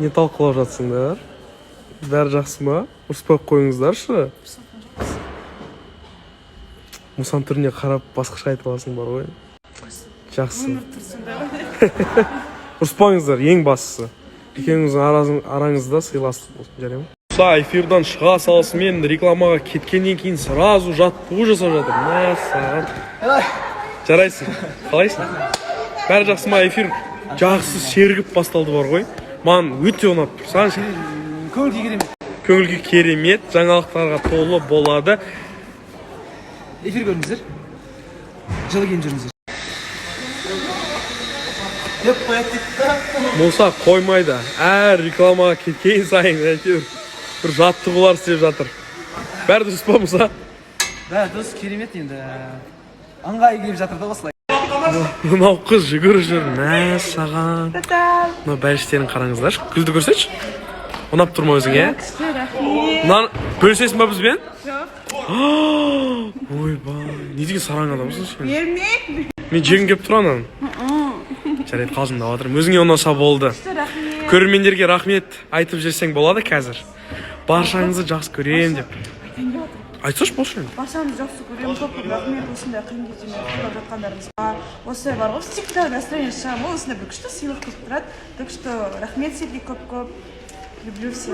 Не талқылап жатсыңдар? Бәрі жақсы ма? Ұрыспай қойыңыздаршы. Мұсан түріне қарап басқаша айтып аласың бар ғой. Жақсы. Ұрыспаңыздар, ең бастысы. Екеуіңіздің араңызда сыйластық болсын, жарай ма? Эфирдан шыға салысымен рекламаға кеткеннен кейін сразу жаттығу жасап жатыр. Мәссаған. Жарайсың. Қалайсың? Бәрі жақсы ма? Эфир жақсы сергіп басталды бар ғой. Маған өте ұнап тұр. Саған ше? Көңілге керемет. Көңілге керемет, жаңалықтарға толы болады. Эфир көріңіздер. Жылы кейін жүріңіздер. Деп қояды дейді. Мұса қоймайды. Әр рекламаға кеткен сайын әйтеуір бір жаттығулар істеп жатыр. Бәрі дұрыс па Мұса? Бәрі дұрыс, керемет енді. Ыңғайы келіп жатыр да осылай. Мынау қыз жүгіріп жүр. Мәссаған. Мынау бәліштерін қараңыздаршы. Гүлді көрсетші. Ұнап тұр ма өзің, Мынаны бөлісесің ба бізбен? Жоқ. Ойбай. Не деген сараң адамсың сен? Бермек. Мен жегім келіп тұр анан. Жарайды, қалжыңдап жатырмын. Өзіңе ұнаса болды. Көрермендерге рахмет айтып жіберсең болады қазір. Баршаңызды жақсы көремін деп. Айтсашы болшы енді. Баршаңызды жақсы көремін. Көп рахмет осындай қиын кезеңде қолдап жатқандарыңызға. Осылай бар ғой, всегда настроение шығамын. Осындай бір күшті сыйлық келіп тұрады. Так что рахмет сізге көп-көп. Люблю всех.